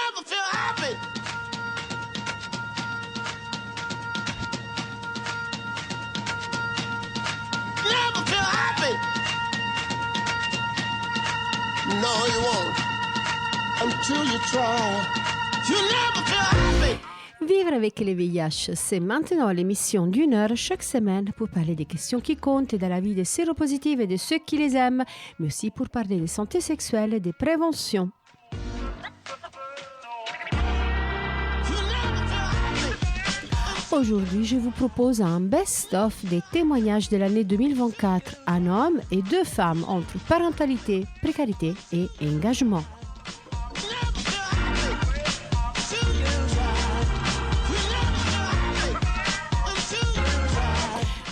never feel happy. Never feel happy. No, you won't. Until you try. You never feel happy. Vivre avec le VIH, c'est maintenant l'émission d'une heure chaque semaine pour parler des questions qui comptent dans la vie des séropositifs et de ceux qui les aiment, mais aussi pour parler de santé sexuelle et de prévention. Aujourd'hui, je vous propose un best-of des témoignages de l'année 2024, un homme et deux femmes entre parentalité, précarité et engagement.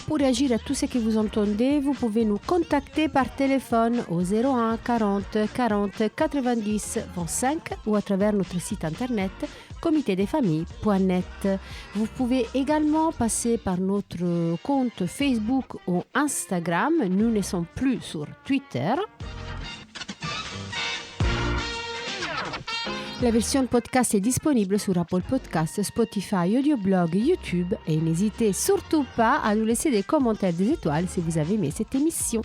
Pour réagir à tout ce que vous entendez, vous pouvez nous contacter par téléphone au 01 40 40 90 25 ou à travers notre site internet comitédesfamilles.net. Vous pouvez également passer par notre compte Facebook ou Instagram. Nous ne sommes plus sur Twitter. La version podcast est disponible sur Apple Podcasts, Spotify, Audioblog, YouTube et n'hésitez surtout pas à nous laisser des commentaires des étoiles si vous avez aimé cette émission.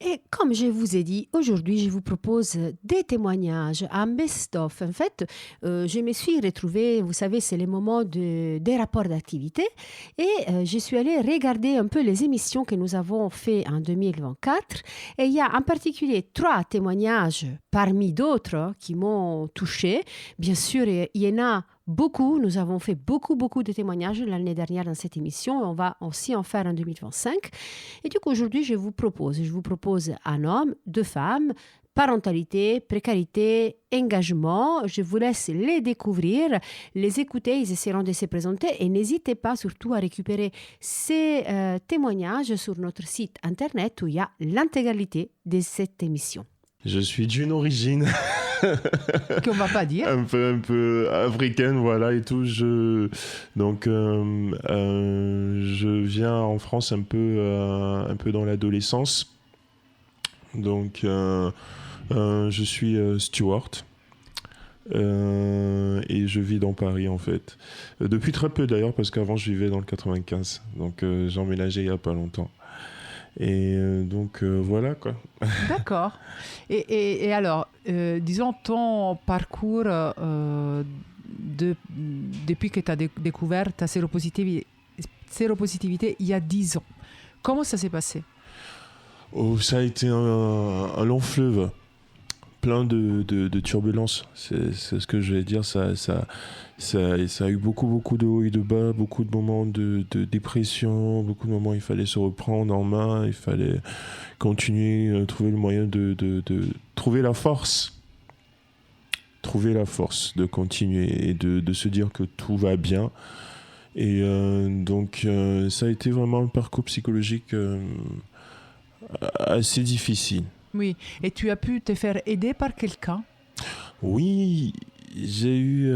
Et comme je vous ai dit, aujourd'hui, je vous propose des témoignages, un best-of. En fait, je me suis retrouvée, vous savez, c'est les moments des rapports d'activité. Et je suis allée regarder un peu les émissions que nous avons faites en 2024. Et il y a en particulier 3 témoignages parmi d'autres qui m'ont touchée. Bien sûr, il y en a beaucoup. Nous avons fait beaucoup de témoignages l'année dernière dans cette émission. On va aussi en faire en 2025. Et du coup, aujourd'hui, je vous propose un homme, 2 femmes, parentalité, précarité, engagement. Je vous laisse les découvrir, les écouter. Ils essaieront de se présenter. Et n'hésitez pas surtout à récupérer ces témoignages sur notre site internet où il y a l'intégralité de cette émission. Je suis d'une origine qu'on va pas dire un peu africaine, voilà, et tout. Je viens en France un peu dans l'adolescence. Donc je suis steward et je vis dans Paris en fait. Depuis très peu d'ailleurs, parce qu'avant je vivais dans le 95. Donc j'ai emménagé il y a pas longtemps. Et donc voilà quoi. D'accord. Et alors, disons ton parcours depuis que tu as découvert ta séropositivité il y a 10 ans. Comment ça s'est passé ? Oh, ça a été un long fleuve, plein de turbulences. C'est ce que je vais dire. Ça a eu beaucoup de hauts et de bas, beaucoup de moments de dépression, beaucoup de moments où il fallait se reprendre en main, il fallait continuer, trouver le moyen de trouver la force de continuer et de se dire que tout va bien. Et donc ça a été vraiment un parcours psychologique assez difficile. Oui, et tu as pu te faire aider par quelqu'un ? Oui, j'ai eu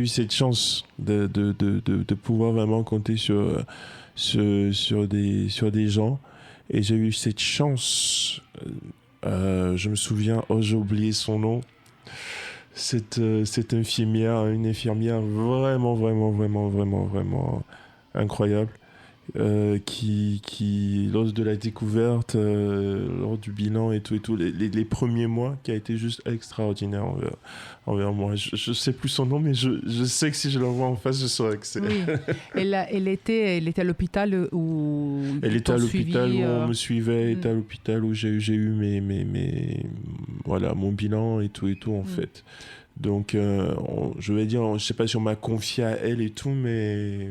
cette chance de pouvoir vraiment compter sur des gens, et j'ai eu cette chance, je me souviens, j'ai oublié son nom, cette infirmière, une infirmière vraiment incroyable, qui lors de la découverte, lors du bilan et tout les premiers mois, qui a été juste extraordinaire envers moi. Je sais plus son nom, mais je sais que si je la vois en face, je saurais que c'est. Oui. Elle était à l'hôpital où elle était à l'hôpital suivi, où on me suivait, elle était à l'hôpital où j'ai eu mes voilà, mon bilan et tout en fait. Donc je vais dire, je sais pas si on m'a confié à elle et tout, mais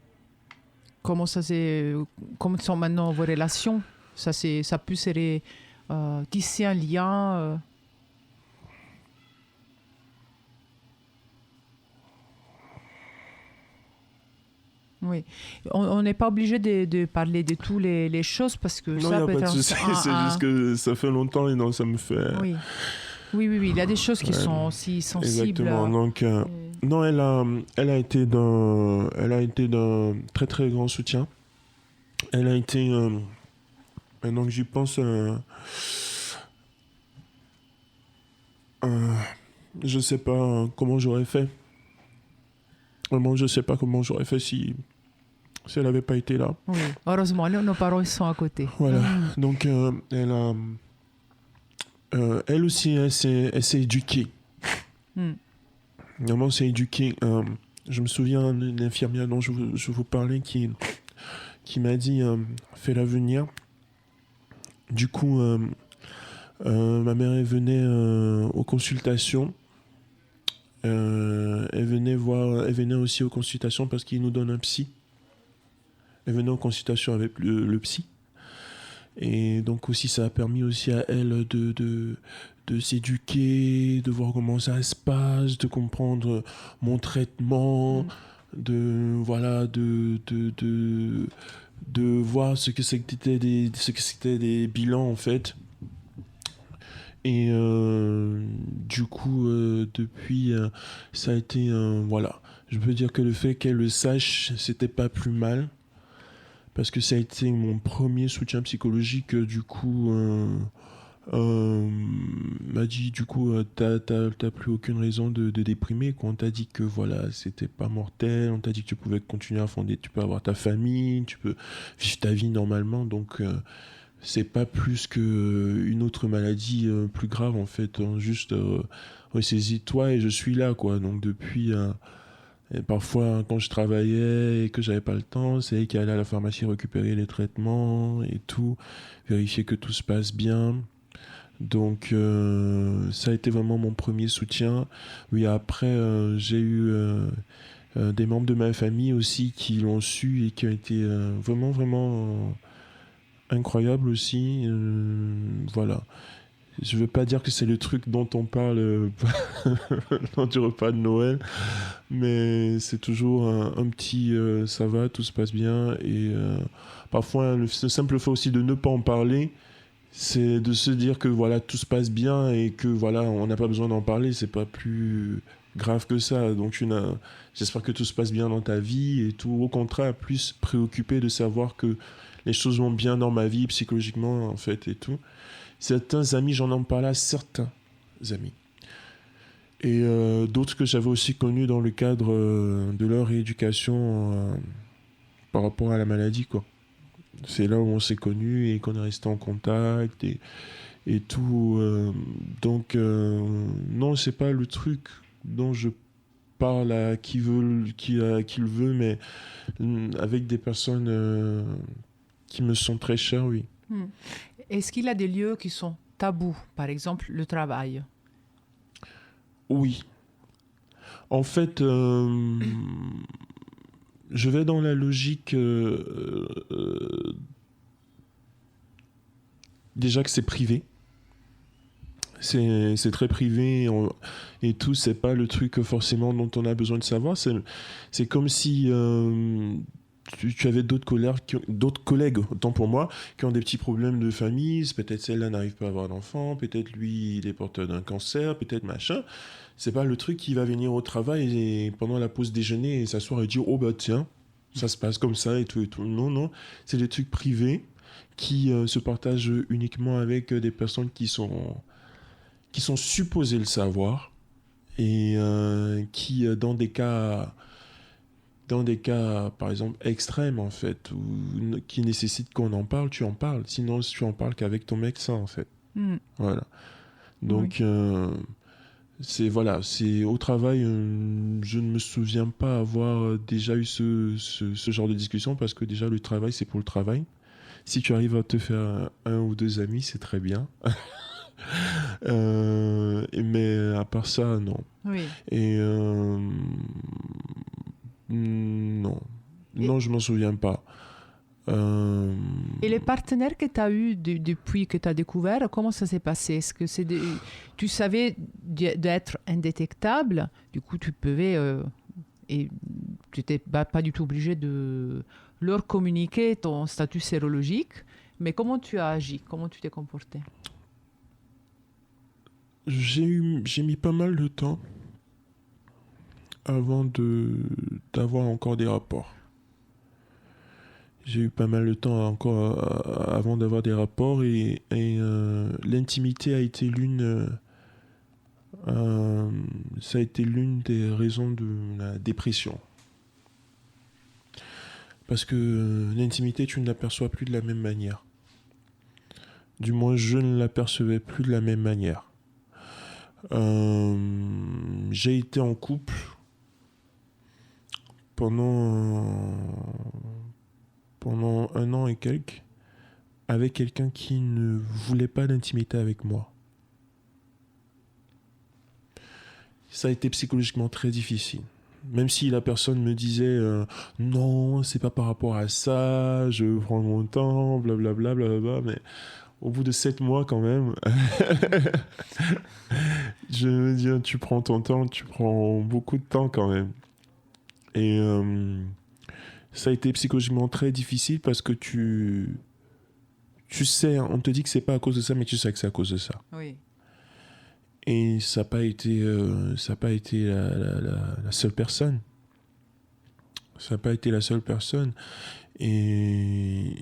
comment comment sont maintenant vos relations? Ça a pu se tisser un lien. Oui, on n'est pas obligé de parler de toutes les choses parce que Non, il ça n'y a peut pas de être souci. C'est juste que ça fait longtemps et non, ça me fait. Oui. Oui. Il y a des choses qui Ouais. sont aussi sensibles. Exactement. Donc, non, elle a été d'un très très grand soutien. Elle a été, maintenant que j'y pense, je sais pas comment j'aurais fait. Vraiment, je sais pas comment j'aurais fait si elle n'avait pas été là. Oui. Heureusement, nos parents ils sont à côté. Voilà. Donc, elle aussi, elle s'est éduquée. Mm. Vraiment, s'est éduquée. Je me souviens d'une infirmière dont je vous parlais qui m'a dit fais-la venir. Du coup, ma mère elle venait aux consultations. Elle venait aussi aux consultations parce qu'il nous donne un psy. Elle venait aux consultations avec le psy. Et donc aussi, ça a permis aussi à elle de s'éduquer, de voir comment ça se passe, de comprendre mon traitement, de voir ce que c'était des bilans en fait. Et du coup, depuis, ça a été voilà. Je peux dire que le fait qu'elle le sache, c'était pas plus mal. Parce que ça a été mon premier soutien psychologique, du coup, m'a dit, du coup, t'as plus aucune raison de déprimer, quoi. On t'a dit que, voilà, c'était pas mortel, on t'a dit que tu pouvais continuer à fonder, tu peux avoir ta famille, tu peux vivre ta vie normalement, donc c'est pas plus qu'une autre maladie plus grave, en fait, hein. Juste, ressaisis-toi et je suis là, quoi. Donc depuis... Et parfois, quand je travaillais et que j'avais pas le temps, c'est elle qui allait à la pharmacie récupérer les traitements et tout, vérifier que tout se passe bien. Donc, ça a été vraiment mon premier soutien. Oui, après, j'ai eu des membres de ma famille aussi qui l'ont su et qui ont été vraiment, vraiment incroyables aussi. Voilà. Je veux pas dire que c'est le truc dont on parle lors du repas de Noël, mais c'est toujours un petit ça va, tout se passe bien. Et parfois, le simple fait aussi de ne pas en parler, c'est de se dire que voilà, tout se passe bien et que voilà, on n'a pas besoin d'en parler, c'est pas plus grave que ça. Donc j'espère que tout se passe bien dans ta vie et tout. Au contraire, plus préoccupé de savoir que les choses vont bien dans ma vie psychologiquement en fait et tout. Certains amis, j'en en parlais à certains amis. Et d'autres que j'avais aussi connus dans le cadre de leur rééducation par rapport à la maladie, quoi. C'est là où on s'est connus et qu'on est resté en contact et tout. Donc, non, c'est pas le truc dont je parle à qui le veut, mais avec des personnes qui me sont très chères, oui. Est-ce qu'il y a des lieux qui sont tabous, par exemple le travail? Oui. En fait, je vais dans la logique déjà que c'est privé. C'est très privé et tout, c'est pas le truc forcément dont on a besoin de savoir. C'est comme si tu avais d'autres collègues, autant pour moi, qui ont des petits problèmes de famille. Peut-être celle-là n'arrive pas à avoir d'enfant, peut-être lui, il est porteur d'un cancer, peut-être machin. C'est pas le truc qui va venir au travail et pendant la pause déjeuner et s'asseoir et dire « Oh bah tiens, ça se passe comme ça et tout et tout ». Non, c'est des trucs privés qui se partagent uniquement avec des personnes qui sont supposées le savoir et qui, dans des cas, par exemple, extrêmes, en fait, ou qui nécessitent qu'on en parle, tu en parles. Sinon, tu en parles qu'avec ton médecin, en fait. Voilà. Donc, c'est au travail, je ne me souviens pas avoir déjà eu ce genre de discussion parce que déjà, le travail, c'est pour le travail. Si tu arrives à te faire un ou deux amis, c'est très bien. Mais à part ça, non. Oui. Et non. Non, je m'en souviens pas. Et les partenaires que tu as eus depuis que tu as découvert, comment ça s'est passé? Est-ce que tu savais d'être indétectable, du coup tu pouvais, et tu n'étais pas du tout obligé de leur communiquer ton statut sérologique, mais comment tu as agi? Comment tu t'es comporté? J'ai mis pas mal de temps avant d'avoir encore des rapports. J'ai eu pas mal de temps encore avant d'avoir des rapports et l'intimité a été ça a été l'une des raisons de la dépression. Parce que l'intimité, tu ne l'aperçois plus de la même manière. Du moins, je ne l'apercevais plus de la même manière. J'ai été en couple pendant 1 an et quelques avec quelqu'un qui ne voulait pas d'intimité avec moi. Ça a été psychologiquement très difficile. Même si la personne me disait non, c'est pas par rapport à ça, je prends mon temps, blablabla, blablabla, mais au bout de 7 mois quand même, je me dis tu prends ton temps, tu prends beaucoup de temps quand même. Et ça a été psychologiquement très difficile parce que tu sais, on te dit que c'est pas à cause de ça, mais tu sais que c'est à cause de ça. Oui. Et ça n'a pas été, la seule personne. Ça n'a pas été la seule personne. Et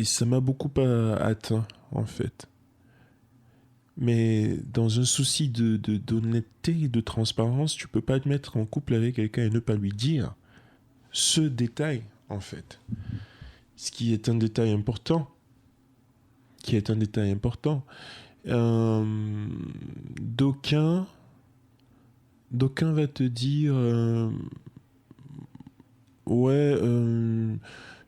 ça m'a beaucoup atteint, en fait. Mais dans un souci d'honnêteté et de transparence, tu peux pas te mettre en couple avec quelqu'un et ne pas lui dire ce détail, en fait. Ce qui est un détail important. D'aucuns va te dire ouais,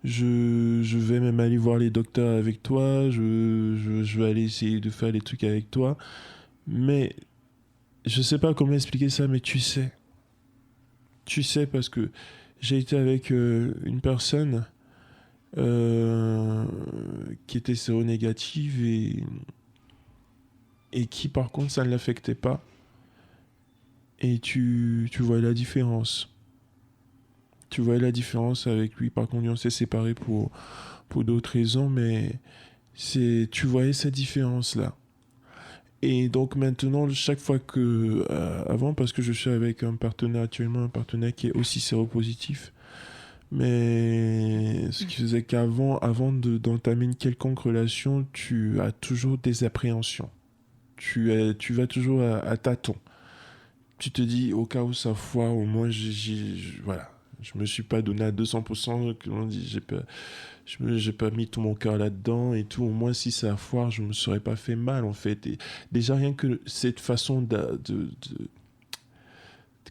je vais même aller voir les docteurs avec toi, je vais aller essayer de faire des trucs avec toi, mais je sais pas comment expliquer ça, mais tu sais parce que j'ai été avec une personne qui était séronégative et qui par contre ça ne l'affectait pas, et tu vois la différence. Avec lui. Par contre on s'est séparés pour d'autres raisons, mais tu voyais cette différence là. Et donc maintenant, chaque fois que avant, parce que je suis avec un partenaire qui est aussi séropositif, mais ce qui faisait qu'avant d'entamer une quelconque relation, tu as toujours des appréhensions. Tu vas toujours à tâtons. Tu te dis, au cas où ça foire, au moins, voilà. Je me suis pas donné à 200%, comment on dit, j'ai pas mis tout mon cœur là-dedans et tout. Au moins, si ça foire, je me serais pas fait mal, en fait. Et déjà, rien que cette façon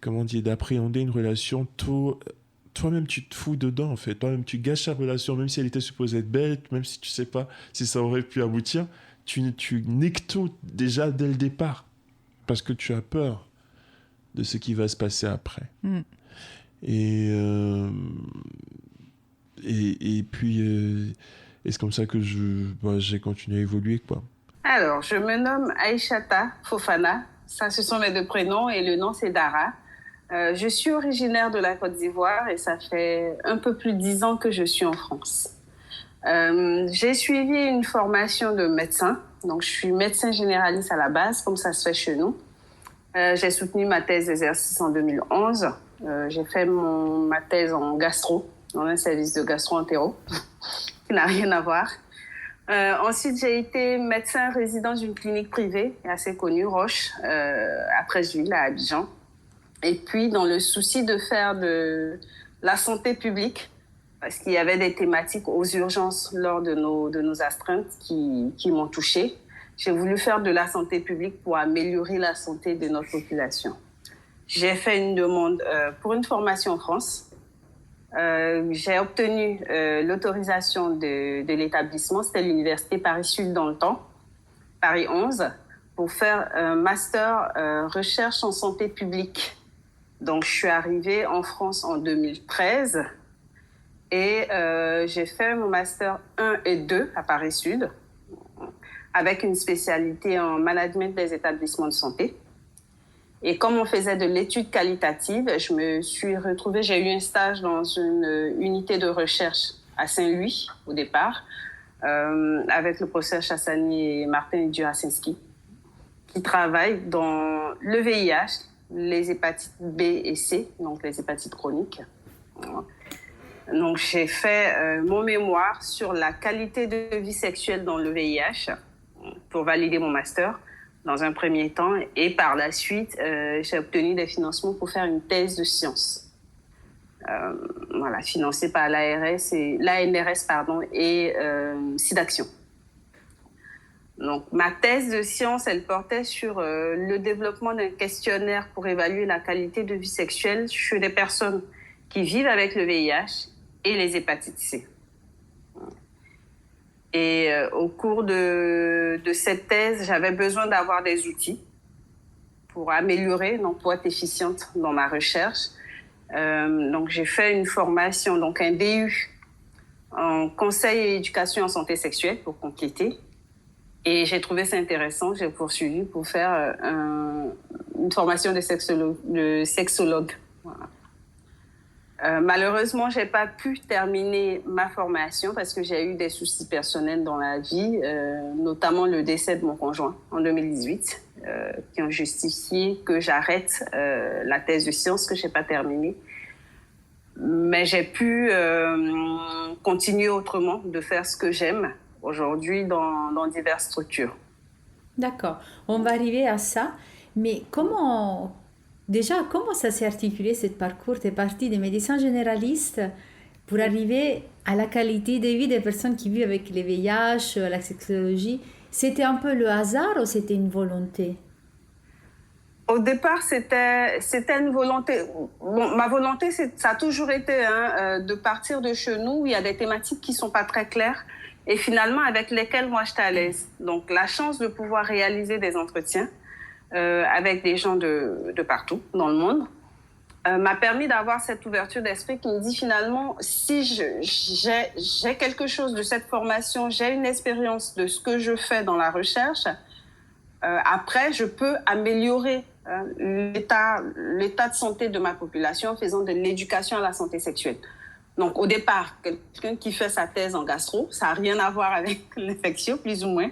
comment dire, d'appréhender une relation, toi-même, tu te fous dedans, en fait. Toi-même, tu gâches la relation, même si elle était supposée être belle, même si tu sais pas si ça aurait pu aboutir. Tu niques tout, déjà, dès le départ. Parce que tu as peur de ce qui va se passer après. Et puis, c'est comme ça que j'ai continué à évoluer, quoi. Alors, je me nomme Aïchata Fofana. Ça, ce sont mes 2 prénoms et le nom, c'est Dara. Je suis originaire de la Côte d'Ivoire et ça fait un peu plus de 10 ans que je suis en France. J'ai suivi une formation de médecin. Donc, je suis médecin généraliste à la base, comme ça se fait chez nous. J'ai soutenu ma thèse d'exercice en 2011. J'ai fait ma thèse en gastro, dans un service de gastro-entéro, qui n'a rien à voir. Ensuite, j'ai été médecin résident d'une clinique privée assez connue, Roche, à Presqu'île, à Abidjan. Et puis, dans le souci de faire de la santé publique, parce qu'il y avait des thématiques aux urgences lors de nos astreintes qui m'ont touchée, j'ai voulu faire de la santé publique pour améliorer la santé de notre population. J'ai fait une demande pour une formation en France. J'ai obtenu l'autorisation de l'établissement, c'était l'université Paris-Sud dans le temps, Paris 11, pour faire un master recherche en santé publique. Donc, je suis arrivée en France en 2013 j'ai fait mon master 1 et 2 à Paris Sud, avec une spécialité en management des établissements de santé. Et comme on faisait de l'étude qualitative, je me suis retrouvée, j'ai eu un stage dans une unité de recherche à Saint-Louis au départ, avec le professeur Chassani et Martin Durasinski, qui travaillent dans le VIH, les hépatites B et C, donc les hépatites chroniques. Donc j'ai fait mon mémoire sur la qualité de vie sexuelle dans le VIH pour valider mon master dans un premier temps, et par la suite j'ai obtenu des financements pour faire une thèse de sciences. Voilà, financée par l'ANRS et SIDAction. Donc, ma thèse de science, elle portait sur le développement d'un questionnaire pour évaluer la qualité de vie sexuelle chez des personnes qui vivent avec le VIH et les hépatites C. Et au cours de cette thèse, j'avais besoin d'avoir des outils pour améliorer, donc pour être efficiente dans ma recherche. Donc, j'ai fait une formation, donc un DU en conseil et éducation en santé sexuelle pour compléter. Et j'ai trouvé ça intéressant. J'ai poursuivi pour faire une formation de sexologue. Voilà. Malheureusement, j'ai pas pu terminer ma formation parce que j'ai eu des soucis personnels dans la vie, notamment le décès de mon conjoint en 2018. Qui ont justifié que j'arrête la thèse de sciences que je n'ai pas terminée. Mais j'ai pu continuer autrement, de faire ce que j'aime aujourd'hui dans diverses structures. D'accord, on va arriver à ça. Mais comment ça s'est articulé, ce parcours? Tu es parti des médecins généralistes pour arriver à la qualité de vie des personnes qui vivent avec les VIH, la sexologie. C'était un peu le hasard ou c'était une volonté? Au départ, c'était une volonté. Bon, ma volonté, ça a toujours été de partir de chez nous où il y a des thématiques qui ne sont pas très claires et finalement avec lesquelles moi j'étais à l'aise. Donc la chance de pouvoir réaliser des entretiens avec des gens de partout dans le monde m'a permis d'avoir cette ouverture d'esprit qui me dit finalement, si j'ai quelque chose de cette formation, j'ai une expérience de ce que je fais dans la recherche, après je peux améliorer l'état de santé de ma population en faisant de l'éducation à la santé sexuelle. Donc au départ, quelqu'un qui fait sa thèse en gastro, ça n'a rien à voir avec l'infection, plus ou moins.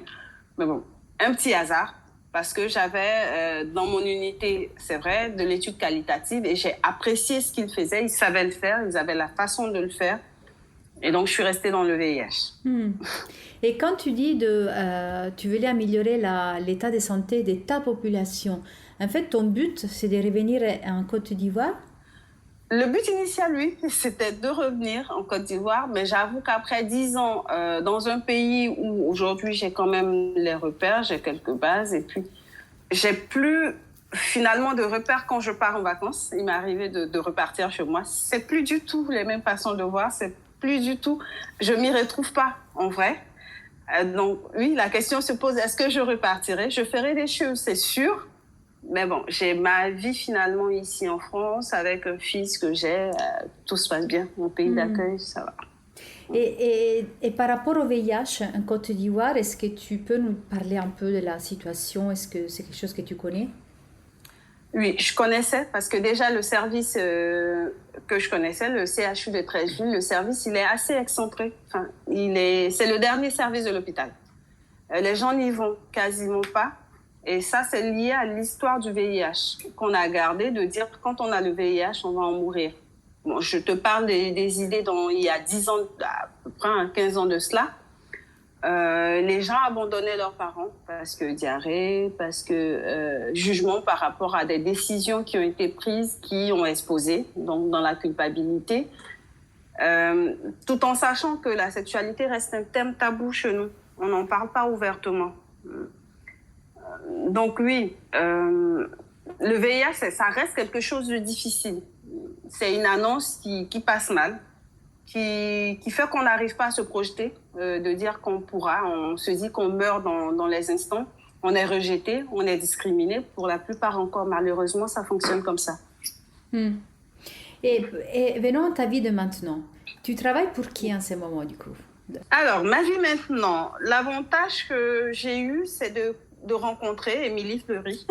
Mais bon, un petit hasard. Parce que j'avais dans mon unité, c'est vrai, de l'étude qualitative et j'ai apprécié ce qu'ils faisaient. Ils savaient le faire, ils avaient la façon de le faire. Et donc, je suis restée dans le VIH. Et quand tu dis tu voulais améliorer l'état de santé de ta population, en fait, ton but, c'est de revenir en Côte d'Ivoire? Le but initial, oui, c'était de revenir en Côte d'Ivoire. Mais j'avoue qu'après 10 ans, dans un pays où aujourd'hui j'ai quand même les repères, j'ai quelques bases, et puis j'ai plus finalement de repères quand je pars en vacances. Il m'est arrivé de repartir chez moi. C'est plus du tout les mêmes façons de voir, c'est plus du tout. Je m'y retrouve pas en vrai. Donc oui, la question se pose, est-ce que je repartirai? Je ferai des choses, c'est sûr. Mais bon, j'ai ma vie finalement ici en France avec un fils que j'ai. Tout se passe bien. Mon pays d'accueil, ça va. Et par rapport au VIH en Côte d'Ivoire, est-ce que tu peux nous parler un peu de la situation? Est-ce que c'est quelque chose que tu connais? Oui, je connaissais parce que déjà le service que je connaissais, le CHU de Treichville, le service, il est assez excentré. Enfin, c'est le dernier service de l'hôpital. Les gens n'y vont quasiment pas. Et ça, c'est lié à l'histoire du VIH qu'on a gardé, de dire que quand on a le VIH, on va en mourir. Bon, je te parle des idées il y a 10 ans, à peu près 15 ans de cela. Les gens abandonnaient leurs parents parce que diarrhée, parce que jugement par rapport à des décisions qui ont été prises, qui ont exposé, donc dans la culpabilité, tout en sachant que la sexualité reste un thème tabou chez nous. On n'en parle pas ouvertement. Donc oui, le VIH, ça reste quelque chose de difficile. C'est une annonce qui passe mal, qui fait qu'on n'arrive pas à se projeter, de dire qu'on pourra. On se dit qu'on meurt dans les instants. On est rejeté, on est discriminé. Pour la plupart encore, malheureusement, ça fonctionne comme ça. Et venons à ta vie de maintenant. Tu travailles pour qui en ce moment, du coup? Alors, ma vie maintenant, l'avantage que j'ai eu, c'est de rencontrer Émilie Fleury.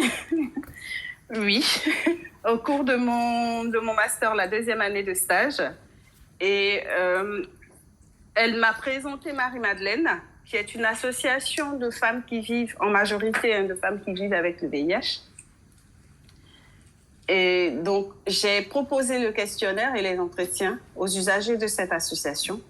Oui, au cours de mon master, la 2e année de stage. Et elle m'a présenté Marie-Madeleine, qui est une association de femmes qui vivent, en majorité, de femmes qui vivent avec le VIH. Et donc, j'ai proposé le questionnaire et les entretiens aux usagers de cette association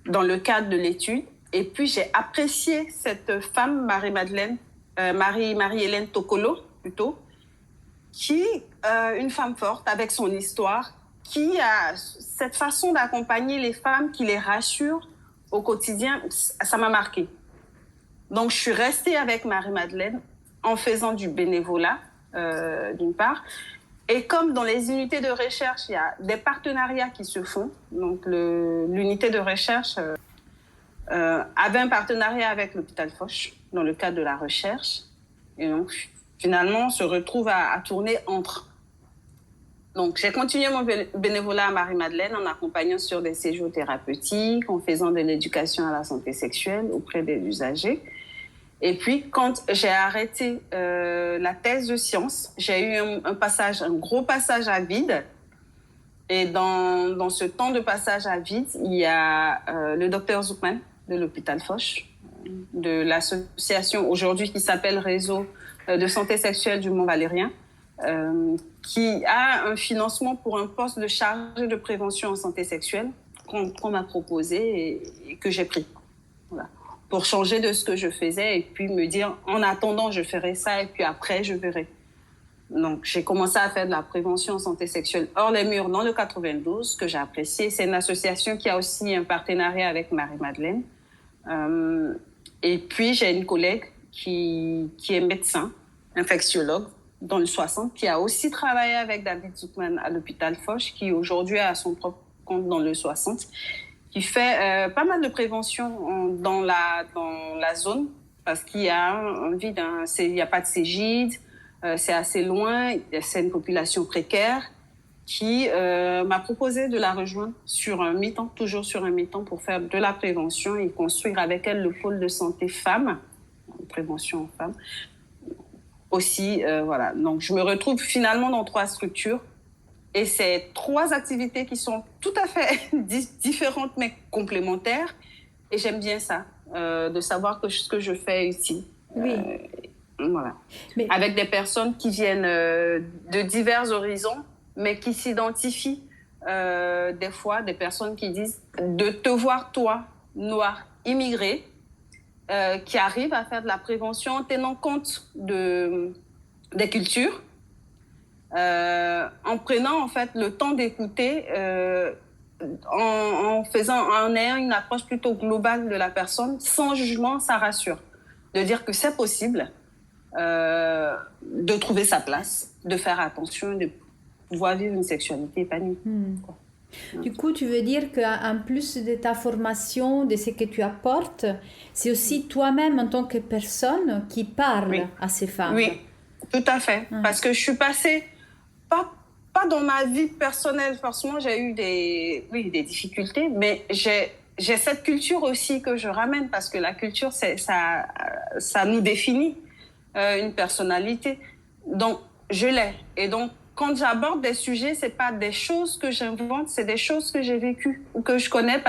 dans le cadre de l'étude. Et puis, j'ai apprécié cette femme, Marie-Madeleine, Marie-Hélène Tokolo, plutôt, qui est une femme forte avec son histoire, qui a cette façon d'accompagner les femmes, qui les rassure au quotidien. Ça m'a marquée. Donc, je suis restée avec Marie-Madeleine en faisant du bénévolat, d'une part. Et comme dans les unités de recherche, il y a des partenariats qui se font. Donc, l'unité de recherche avait un partenariat avec l'hôpital Foch dans le cadre de la recherche. Et donc, finalement, on se retrouve à tourner entre. Donc, j'ai continué mon bénévolat à Marie-Madeleine en accompagnant sur des séjours thérapeutiques, en faisant de l'éducation à la santé sexuelle auprès des usagers. Et puis, quand j'ai arrêté la thèse de sciences, j'ai eu un gros passage à vide. Et dans ce temps de passage à vide, il y a le docteur Zoukman de l'hôpital Foch, de l'association aujourd'hui qui s'appelle Réseau de santé sexuelle du Mont-Valérien, qui a un financement pour un poste de chargé de prévention en santé sexuelle qu'on m'a proposé et que j'ai pris. Voilà. Pour changer de ce que je faisais et puis me dire, en attendant, je ferai ça et puis après, je verrai. Donc, j'ai commencé à faire de la prévention en santé sexuelle hors les murs dans le 92, que j'ai apprécié. C'est une association qui a aussi un partenariat avec Marie-Madeleine. Et puis, j'ai une collègue qui est médecin, infectiologue, dans le 60, qui a aussi travaillé avec David Zoukman à l'hôpital Foch, qui aujourd'hui a son propre compte dans le 60, qui fait pas mal de prévention dans la zone, parce qu'il y a un vide, il n'y a pas de Cégide, c'est assez loin, c'est une population précaire, qui m'a proposé de la rejoindre sur un mi-temps, toujours sur un mi-temps, pour faire de la prévention et construire avec elle le pôle de santé femmes, prévention aux femmes. Aussi, voilà. Donc, je me retrouve finalement dans 3 structures. Et c'est 3 activités qui sont tout à fait différentes, mais complémentaires. Et j'aime bien ça, de savoir que ce que je fais ici. Oui. Voilà. Mais... Avec des personnes qui viennent de divers horizons, mais qui s'identifient. Des fois, des personnes qui disent de te voir, toi, noir, immigré, qui arrive à faire de la prévention en tenant compte des cultures, en prenant en fait le temps d'écouter, en ayant une approche plutôt globale de la personne, sans jugement, ça rassure. De dire que c'est possible de trouver sa place, de faire attention, de pouvoir vivre une sexualité épanouie. Du coup, tu veux dire qu'en plus de ta formation, de ce que tu apportes, c'est aussi toi-même en tant que personne qui parle à ces femmes. Oui, tout à fait. Parce que je suis passée, pas dans ma vie personnelle, forcément, j'ai eu des difficultés, mais j'ai cette culture aussi que je ramène, parce que la culture, ça nous définit une personnalité. Donc, je l'ai. Et donc, quand j'aborde des sujets, c'est pas des choses que j'invente, c'est des choses que j'ai vécues ou que je connais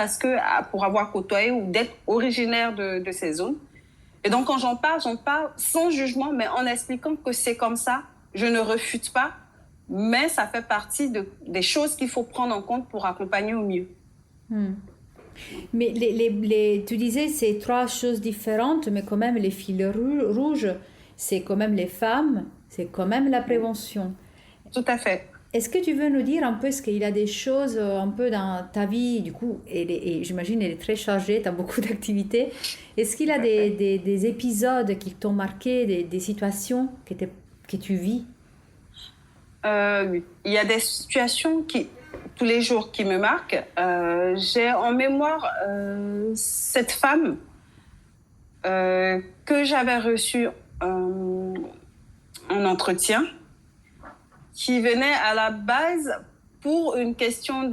pour avoir côtoyé ou d'être originaire de ces zones. Et donc, quand j'en parle sans jugement, mais en expliquant que c'est comme ça. Je ne refute pas, mais ça fait partie des choses qu'il faut prendre en compte pour accompagner au mieux. Mais tu disais c'est 3 choses différentes, mais quand même les fils rouges, c'est quand même les femmes, c'est quand même la prévention. Tout à fait. Est-ce que tu veux nous dire un peu, est-ce qu'il y a des choses un peu dans ta vie, du coup, et j'imagine elle est très chargée, tu as beaucoup d'activités. Est-ce qu'il y a des épisodes qui t'ont marqué, des situations que tu vis? Oui. Il y a des situations tous les jours qui me marquent. J'ai en mémoire cette femme que j'avais reçue en entretien, qui venait à la base pour une question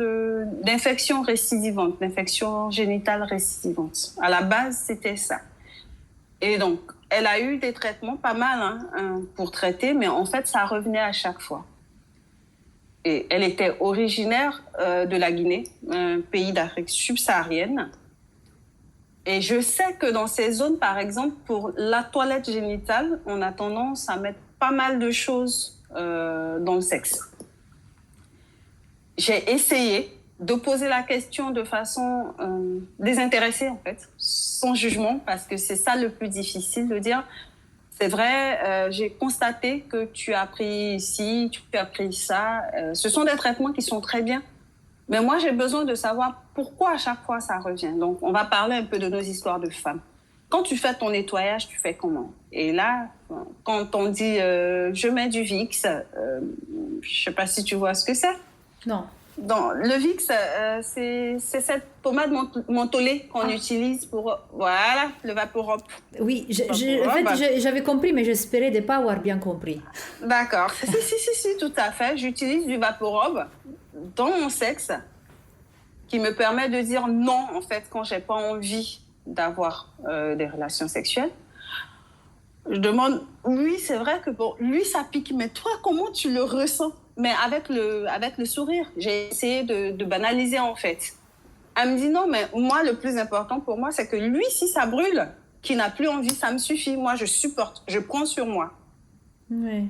d'infection récidivante, d'infection génitale récidivante. À la base, c'était ça. Et donc, elle a eu des traitements, pas mal, pour traiter, mais en fait, ça revenait à chaque fois. Et elle était originaire de la Guinée, un pays d'Afrique subsaharienne. Et je sais que dans ces zones, par exemple, pour la toilette génitale, on a tendance à mettre pas mal de choses dans le sexe. J'ai essayé de poser la question de façon désintéressée, en fait, sans jugement, parce que c'est ça le plus difficile de dire. C'est vrai, j'ai constaté que tu as pris ci, tu as pris ça. Ce sont des traitements qui sont très bien. Mais moi, j'ai besoin de savoir pourquoi à chaque fois ça revient. Donc, on va parler un peu de nos histoires de femmes. Quand tu fais ton nettoyage, tu fais comment? Et là, quand on dit je mets du Vicks, je sais pas si tu vois ce que c'est. Non. Le Vicks, c'est cette pommade mentholée qu'on utilise pour voilà, le Vaporub. Oui, en fait, j'avais compris, mais j'espérais de ne pas avoir bien compris. D'accord. Si, tout à fait. J'utilise du Vaporub dans mon sexe qui me permet de dire non, en fait, quand j'ai pas envie d'avoir des relations sexuelles. Je demande, oui, c'est vrai que bon, lui, ça pique, mais toi, comment tu le ressens? Mais avec le sourire. J'ai essayé de banaliser, en fait. Elle me dit non, mais moi, le plus important pour moi, c'est que lui, si ça brûle, qu'il n'a plus envie, ça me suffit. Moi, je supporte, je prends sur moi. Oui.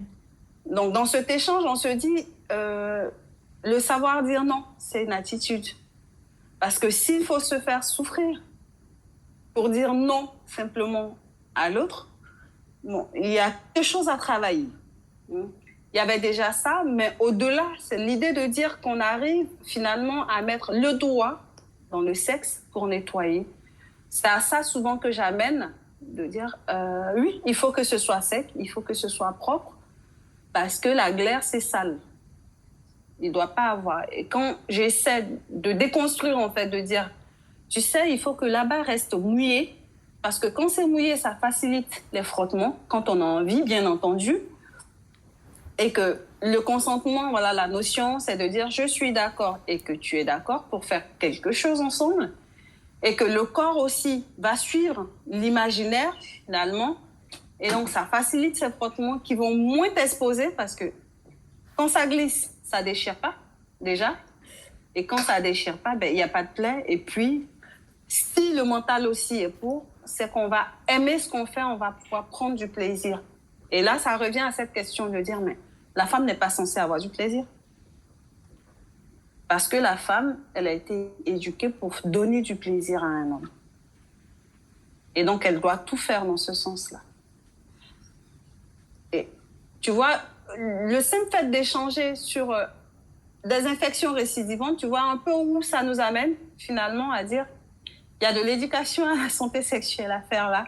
Donc, dans cet échange, on se dit, le savoir dire non, c'est une attitude. Parce que s'il faut se faire souffrir pour dire non simplement à l'autre, bon, il y a quelque chose à travailler. Il y avait déjà ça, mais au-delà, c'est l'idée de dire qu'on arrive finalement à mettre le doigt dans le sexe pour nettoyer. C'est à ça souvent que j'amène, de dire oui, il faut que ce soit sec, il faut que ce soit propre, parce que la glaire, c'est sale. Il ne doit pas avoir. Et quand j'essaie de déconstruire, en fait, de dire, tu sais, il faut que là-bas reste mouillé, parce que quand c'est mouillé, ça facilite les frottements, quand on a envie, bien entendu. Et que le consentement, voilà, la notion, c'est de dire je suis d'accord et que tu es d'accord pour faire quelque chose ensemble. Et que le corps aussi va suivre l'imaginaire, finalement. Et donc, ça facilite ces frottements qui vont moins t'exposer parce que quand ça glisse, ça déchire pas, déjà. Et quand ça déchire pas, ben, il n'y a pas de plaie. Et puis, si le mental aussi est pour, c'est qu'on va aimer ce qu'on fait, on va pouvoir prendre du plaisir. Et là, ça revient à cette question de dire, mais la femme n'est pas censée avoir du plaisir. Parce que la femme, elle a été éduquée pour donner du plaisir à un homme. Et donc, elle doit tout faire dans ce sens-là. Et tu vois, le simple fait d'échanger sur des infections récidivantes, tu vois un peu où ça nous amène finalement à dire il y a de l'éducation à la santé sexuelle à faire là.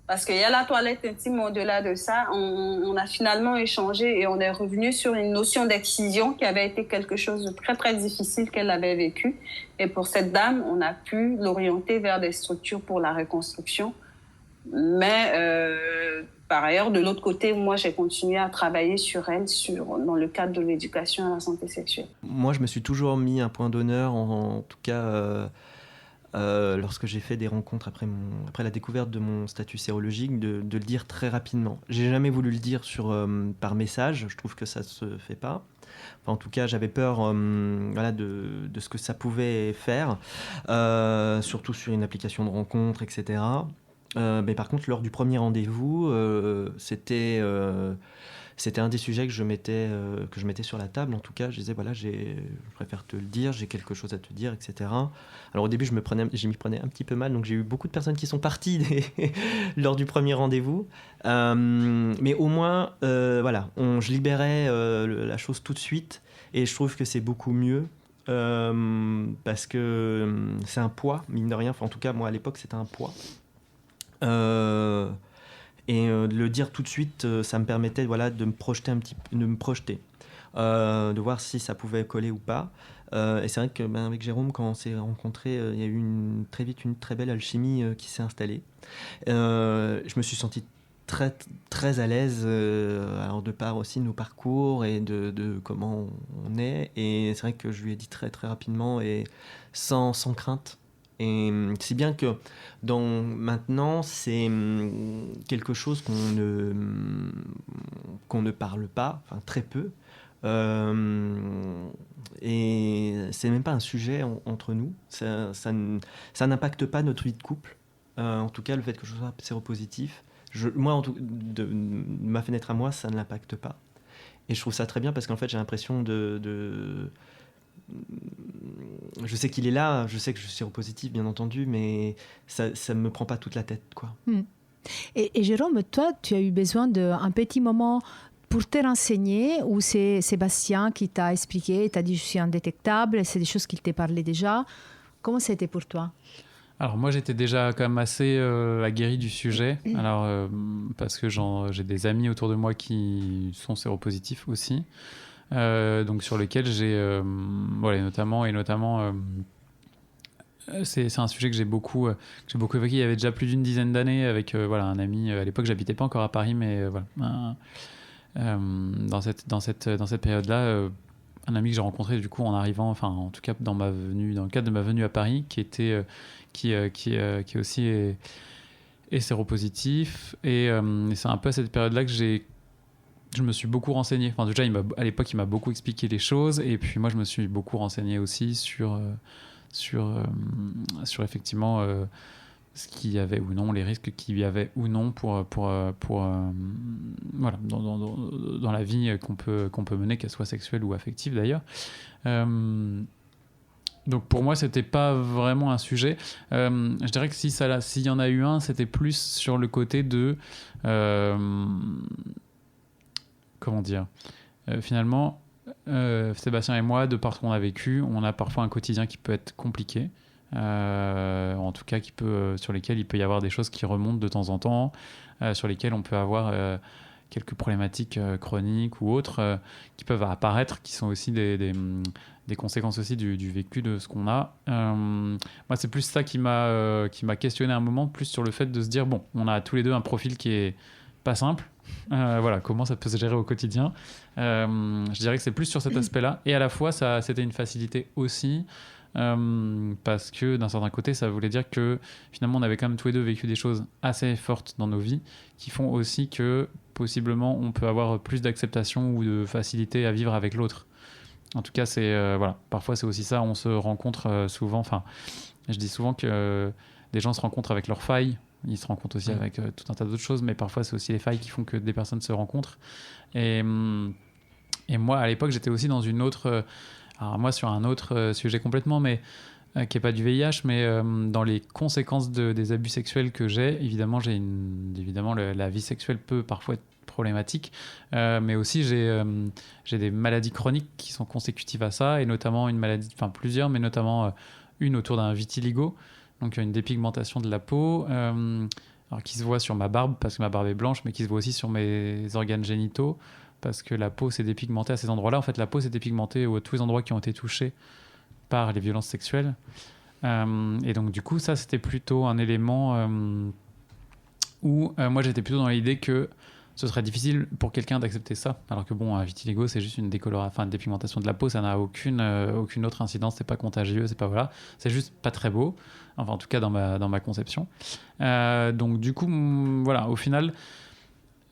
Parce qu'il y a la toilette intime, au-delà de ça, on a finalement échangé et on est revenu sur une notion d'excision qui avait été quelque chose de très, très difficile qu'elle avait vécu. Et pour cette dame, on a pu l'orienter vers des structures pour la reconstruction. Mais par ailleurs, de l'autre côté, moi, j'ai continué à travailler sur elle dans le cadre de l'éducation à la santé sexuelle. Moi, je me suis toujours mis un point d'honneur, en tout cas... lorsque j'ai fait des rencontres après la découverte de mon statut sérologique, de le dire très rapidement. J'ai jamais voulu le dire par message, je trouve que ça se fait pas. Enfin, en tout cas, j'avais peur voilà, de ce que ça pouvait faire, surtout sur une application de rencontre, etc. Mais par contre, lors du premier rendez-vous, c'était un des sujets que je mettais sur la table. En tout cas, je disais, voilà, je préfère te le dire, j'ai quelque chose à te dire, etc. Alors au début, je m'y prenais un petit peu mal, donc j'ai eu beaucoup de personnes qui sont parties lors du premier rendez-vous. Mais au moins, voilà, je libérais la chose tout de suite, et je trouve que c'est beaucoup mieux. Parce que c'est un poids, mine de rien. Enfin, en tout cas, moi, à l'époque, c'était un poids. Et de le dire tout de suite, ça me permettait voilà, de me projeter de voir si ça pouvait coller ou pas. Et c'est vrai que avec Jérôme, quand on s'est rencontrés, il y a eu très vite une très belle alchimie qui s'est installée. Je me suis senti très, très à l'aise, alors de par aussi nos parcours et de comment on est. Et c'est vrai que je lui ai dit très, très rapidement et sans crainte. Et si bien que maintenant, c'est quelque chose qu'on ne parle pas, enfin très peu. Et c'est même pas un sujet entre nous. Ça n'impacte pas notre vie de couple. En tout cas, le fait que je sois séropositif, moi, de ma fenêtre à moi, ça ne l'impacte pas. Et je trouve ça très bien parce qu'en fait, j'ai l'impression je sais qu'il est là, je sais que je suis séropositif, bien entendu, mais ça ne me prend pas toute la tête, quoi. Et Jérôme, toi, tu as eu besoin d'un petit moment pour te renseigner, ou c'est Sébastien qui t'a expliqué, t'a dit je suis indétectable, c'est des choses qu'il t'a parlé déjà. Comment c'était pour toi? Alors moi j'étais déjà quand même assez aguerri du sujet, alors parce que j'ai des amis autour de moi qui sont séropositifs aussi, donc sur lesquels j'ai voilà, notamment c'est un sujet que j'ai beaucoup évoqué il y avait déjà plus d'une dizaine d'années avec voilà, un ami. À l'époque j'habitais pas encore à Paris, mais voilà, dans cette période-là, un ami que j'ai rencontré du coup en arrivant, enfin en tout cas dans le cadre de ma venue à Paris, qui est aussi est séropositif, et c'est un peu à cette période-là que je me suis beaucoup renseigné. Enfin déjà à l'époque il m'a beaucoup expliqué les choses, et puis moi je me suis beaucoup renseigné aussi sur effectivement ce qu'il y avait ou non, les risques qu'il y avait ou non pour voilà, dans la vie qu'on peut mener, qu'elle soit sexuelle ou affective d'ailleurs. Donc pour moi c'était pas vraiment un sujet. Je dirais que s'il y en a eu un, c'était plus sur le côté de comment dire, finalement Sébastien et moi, de par ce qu'on a vécu, on a parfois un quotidien qui peut être compliqué, en tout cas sur lesquels il peut y avoir des choses qui remontent de temps en temps, sur lesquelles on peut avoir quelques problématiques chroniques ou autres qui peuvent apparaître, qui sont aussi des conséquences aussi du vécu de ce qu'on a. Moi c'est plus ça qui m'a questionné à un moment, plus sur le fait de se dire bon, on a tous les deux un profil qui est pas simple. Voilà, comment ça peut se gérer au quotidien. Je dirais que c'est plus sur cet aspect-là, et à la fois c'était une facilité aussi, parce que d'un certain côté ça voulait dire que finalement on avait quand même tous les deux vécu des choses assez fortes dans nos vies qui font aussi que possiblement on peut avoir plus d'acceptation ou de facilité à vivre avec l'autre. En tout cas c'est voilà, parfois c'est aussi ça, on se rencontre souvent, enfin je dis souvent que des gens se rencontrent avec leurs failles. Ils se rencontrent aussi avec tout un tas d'autres choses, mais parfois c'est aussi les failles qui font que des personnes se rencontrent. Et moi, à l'époque, j'étais aussi dans une autre... alors moi, sur un autre sujet complètement, mais qui n'est pas du VIH, mais dans les conséquences des abus sexuels que j'ai. Évidemment, la vie sexuelle peut parfois être problématique, mais aussi j'ai des maladies chroniques qui sont consécutives à ça, et notamment plusieurs, mais notamment une autour d'un vitiligo. Donc une dépigmentation de la peau, alors qui se voit sur ma barbe parce que ma barbe est blanche, mais qui se voit aussi sur mes organes génitaux parce que la peau s'est dépigmentée à ces endroits-là. En fait, la peau s'est dépigmentée à tous les endroits qui ont été touchés par les violences sexuelles. Et donc du coup, ça c'était plutôt un élément où moi j'étais plutôt dans l'idée que ce serait difficile pour quelqu'un d'accepter ça, alors que bon, un vitiligo c'est juste une dépigmentation de la peau, ça n'a aucune autre incidence, c'est pas contagieux, c'est juste pas très beau, enfin en tout cas dans ma conception. Donc du coup, voilà, au final,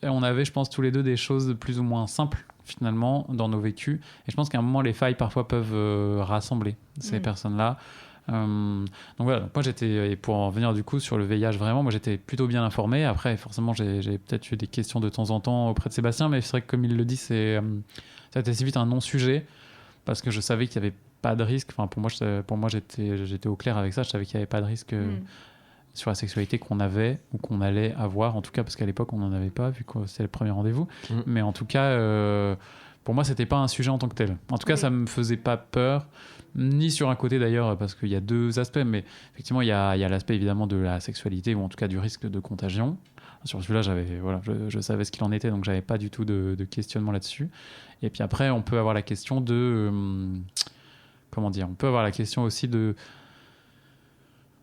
on avait, je pense, tous les deux des choses plus ou moins simples finalement dans nos vécus, et je pense qu'à un moment les failles parfois peuvent rassembler ces personnes-là. Donc voilà, moi et pour en venir du coup sur le VIH, vraiment moi j'étais plutôt bien informé. Après forcément j'ai peut-être eu des questions de temps en temps auprès de Sébastien, mais c'est vrai que comme il le dit, ça a été assez vite un non-sujet parce que je savais qu'il n'y avait pas de risque. Enfin pour moi j'étais au clair avec ça, je savais qu'il n'y avait pas de risque sur la sexualité qu'on avait ou qu'on allait avoir, en tout cas parce qu'à l'époque on n'en avait pas vu que c'était le premier rendez-vous, mais en tout cas pour moi c'était pas un sujet en tant que tel. En tout cas ça me faisait pas peur, ni sur un côté d'ailleurs, parce qu'il y a deux aspects, mais effectivement il y a l'aspect évidemment de la sexualité, ou en tout cas du risque de contagion. Sur celui-là je savais ce qu'il en était, donc j'avais pas du tout de questionnement là-dessus. Et puis après on peut avoir la question de on peut avoir la question aussi de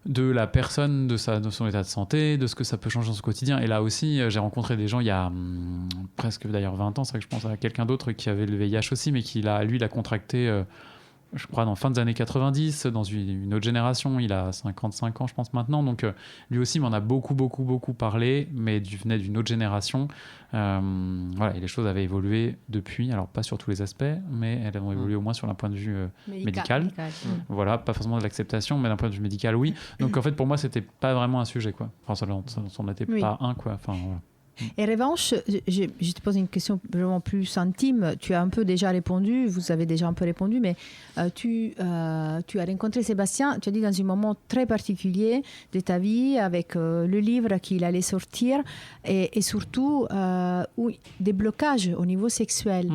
de la personne, de son état de santé, de ce que ça peut changer dans son quotidien. Et là aussi, j'ai rencontré des gens il y a presque d'ailleurs 20 ans, c'est vrai que je pense à quelqu'un d'autre qui avait le VIH aussi, mais lui, il a contracté, je crois, dans fin des années 90, dans une autre génération. Il a 55 ans, je pense, maintenant. Donc, lui aussi m'en a beaucoup parlé, mais venait d'une autre génération. Voilà, et les choses avaient évolué depuis. Alors, pas sur tous les aspects, mais elles ont évolué au moins sur un point de vue médical. Voilà, pas forcément de l'acceptation, mais d'un point de vue médical, oui. Donc, en fait, pour moi, c'était pas vraiment un sujet, quoi. Enfin, ça n'en était pas un, quoi. Enfin, voilà. Et revanche, je te pose une question vraiment plus intime. Tu as un peu déjà répondu, vous avez déjà un peu répondu, mais tu as rencontré Sébastien, tu as dit dans un moment très particulier de ta vie, avec le livre qu'il allait sortir, et surtout des blocages au niveau sexuel.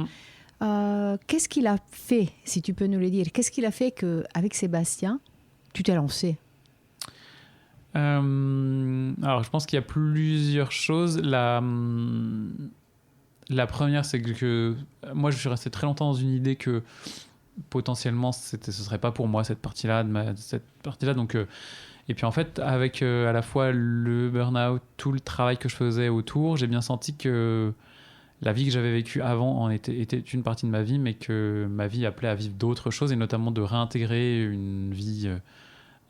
Qu'est-ce qu'il a fait, si tu peux nous le dire? Qu'est-ce qu'il a fait qu'avec Sébastien, tu t'es lancé? Alors, je pense qu'il y a plusieurs choses. La première, c'est que moi, je suis resté très longtemps dans une idée que potentiellement, ce serait pas pour moi cette partie-là. Donc, et puis en fait, avec à la fois le burn-out, tout le travail que je faisais autour, j'ai bien senti que la vie que j'avais vécue avant en était une partie de ma vie, mais que ma vie appelait à vivre d'autres choses, et notamment de réintégrer une vie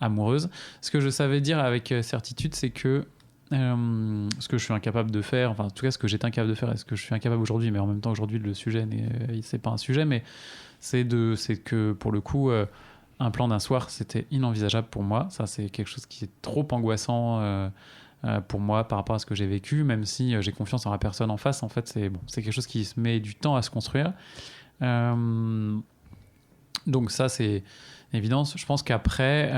amoureuse. Ce que je savais dire avec certitude, c'est que ce que je suis incapable de faire, enfin en tout cas ce que j'étais incapable de faire et ce que je suis incapable aujourd'hui, mais en même temps aujourd'hui le sujet c'est pas un sujet, mais c'est que pour le coup un plan d'un soir c'était inenvisageable pour moi. Ça, c'est quelque chose qui est trop angoissant pour moi par rapport à ce que j'ai vécu, même si j'ai confiance en la personne en face. En fait, c'est quelque chose qui se met du temps à se construire. Donc ça, c'est évidence. Je pense qu'après,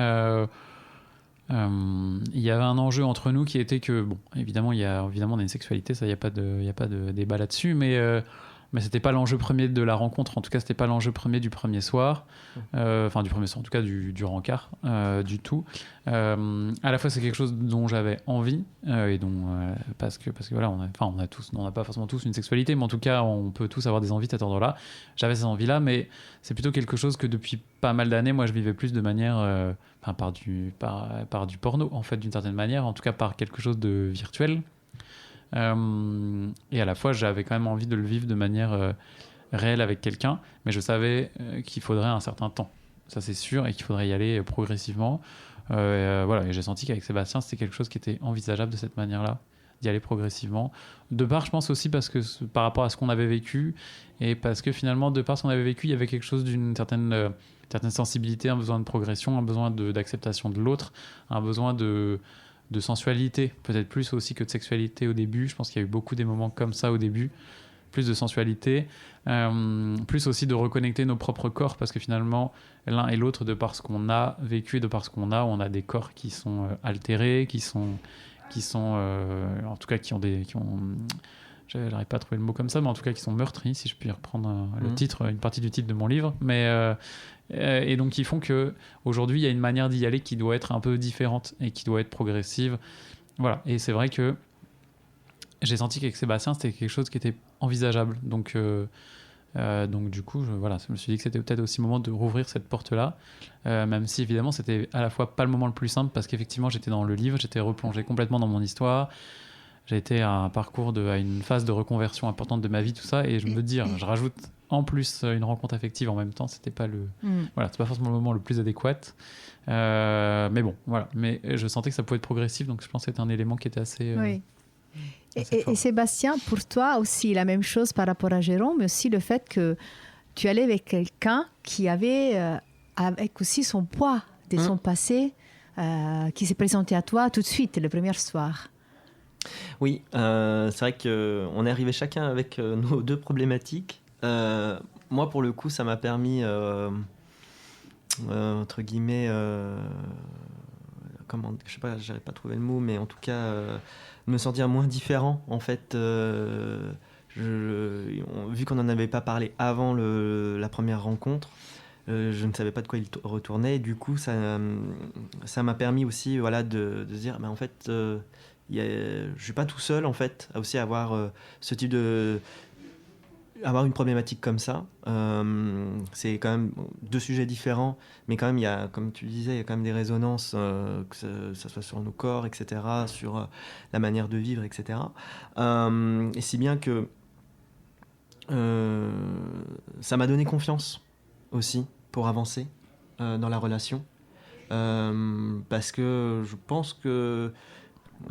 il y avait un enjeu entre nous qui était que, bon, évidemment, on a une sexualité, ça, il n'y a pas de débat là-dessus, mais c'était pas l'enjeu premier de la rencontre. En tout cas, c'était pas l'enjeu premier du premier soir, enfin du premier soir, en tout cas du rencard, du tout. À la fois, c'est quelque chose dont j'avais envie, et dont parce que voilà, on n'a pas forcément tous une sexualité, mais en tout cas, on peut tous avoir des envies de cet ordre-là. J'avais ces envies-là, mais c'est plutôt quelque chose que depuis pas mal d'années, moi, je vivais plus de manière, par du porno, en fait, d'une certaine manière, en tout cas par quelque chose de virtuel. Et à la fois, j'avais quand même envie de le vivre de manière réelle avec quelqu'un, mais je savais qu'il faudrait un certain temps, ça c'est sûr, et qu'il faudrait y aller progressivement. Voilà, et j'ai senti qu'avec Sébastien, c'était quelque chose qui était envisageable de cette manière-là, d'y aller progressivement. De part, je pense aussi parce que par rapport à ce qu'on avait vécu, et parce que finalement, de par ce qu'on avait vécu, il y avait quelque chose d'une certaine sensibilité, un besoin de progression, un besoin d'acceptation de l'autre, un besoin de sensualité, peut-être plus aussi que de sexualité au début. Je pense qu'il y a eu beaucoup des moments comme ça au début, plus de sensualité, plus aussi de reconnecter nos propres corps, parce que finalement, l'un et l'autre, de par ce qu'on a vécu et de par ce qu'on a, on a des corps qui sont altérés, qui sont en tout cas qui ont j'arrive pas à trouver le mot comme ça, mais en tout cas qui sont meurtris, si je puis reprendre le titre, une partie du titre de mon livre, mais et donc qui font que aujourd'hui il y a une manière d'y aller qui doit être un peu différente et qui doit être progressive. Voilà, et c'est vrai que j'ai senti qu'avec Sébastien c'était quelque chose qui était envisageable, donc du coup je me suis dit que c'était peut-être aussi le moment de rouvrir cette porte-là, même si évidemment c'était à la fois pas le moment le plus simple, parce qu'effectivement j'étais dans le livre, j'étais replongé complètement dans mon histoire, j'ai été à un parcours à une phase de reconversion importante de ma vie, tout ça, et je me dis, je rajoute en plus une rencontre affective en même temps, c'était pas c'est pas forcément le moment le plus adéquat, mais bon, voilà, mais je sentais que ça pouvait être progressif, donc je pense que c'était un élément qui était assez oui. Et Sébastien, pour toi aussi la même chose par rapport à Jérôme, mais aussi le fait que tu allais avec quelqu'un qui avait avec aussi son poids de son passé, qui s'est présenté à toi tout de suite le premier soir. Oui, c'est vrai qu'on est arrivés chacun avec nos deux problématiques. Moi, pour le coup, ça m'a permis, entre guillemets, je sais pas, j'arrive pas à trouver le mot, mais en tout cas, me sentir moins différent, en fait. Vu qu'on n'en avait pas parlé avant la première rencontre, je ne savais pas de quoi il retournait. Et du coup, ça m'a permis aussi, voilà, de se dire, en fait, je suis pas tout seul, en fait, à aussi avoir ce type de... avoir une problématique comme ça, c'est quand même 2 sujets différents, mais quand même, il y a, comme tu disais, il y a quand même des résonances, que ça soit sur nos corps, etc., sur la manière de vivre, etc. Et si bien que ça m'a donné confiance aussi pour avancer dans la relation, parce que je pense que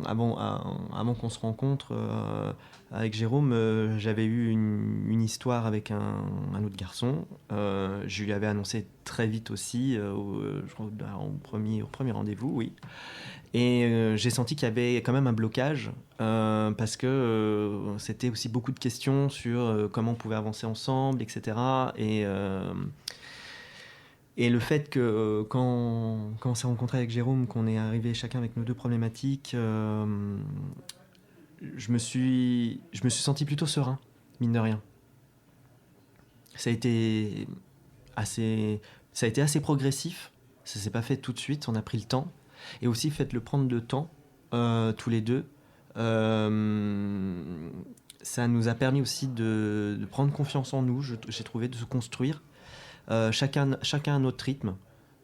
avant qu'on se rencontre avec Jérôme, j'avais eu une histoire avec un autre garçon. Je lui avais annoncé très vite aussi, je crois, au premier rendez-vous, oui. Et j'ai senti qu'il y avait quand même un blocage, parce que c'était aussi beaucoup de questions sur comment on pouvait avancer ensemble, etc. Et le fait que quand on s'est rencontré avec Jérôme, qu'on est arrivé chacun avec nos 2 problématiques, je me suis senti plutôt serein, mine de rien. Ça a été assez progressif. Ça s'est pas fait tout de suite. On a pris le temps. Et aussi, faites-le prendre le temps, tous les 2. Ça nous a permis aussi de prendre confiance en nous, j'ai trouvé, de se construire. Chacun à notre rythme.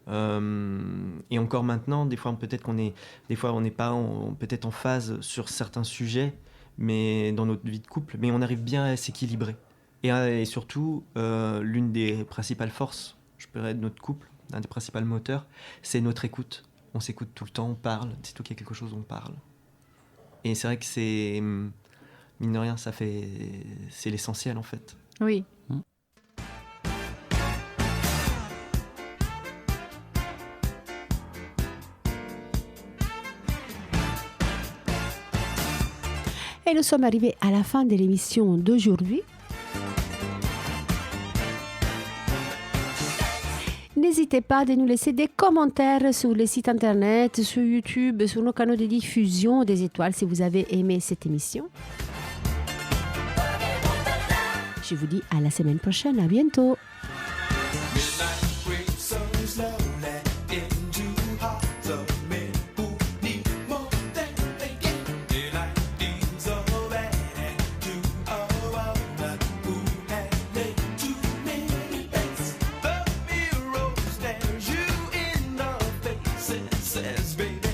Et encore maintenant, des fois on n'est pas peut-être en phase sur certains sujets, mais dans notre vie de couple, mais on arrive bien à s'équilibrer. Et surtout, l'une des principales forces, je dirais, de notre couple, un des principaux moteurs, c'est notre écoute. On s'écoute tout le temps, on parle. C'est tout qu'il y a quelque chose, on parle. Et c'est vrai que c'est, mine de rien, c'est l'essentiel en fait. Oui. Et nous sommes arrivés à la fin de l'émission d'aujourd'hui. N'hésitez pas à nous laisser des commentaires sur les sites internet, sur YouTube, sur nos canaux de diffusion, des étoiles si vous avez aimé cette émission. Je vous dis à la semaine prochaine, à bientôt. Baby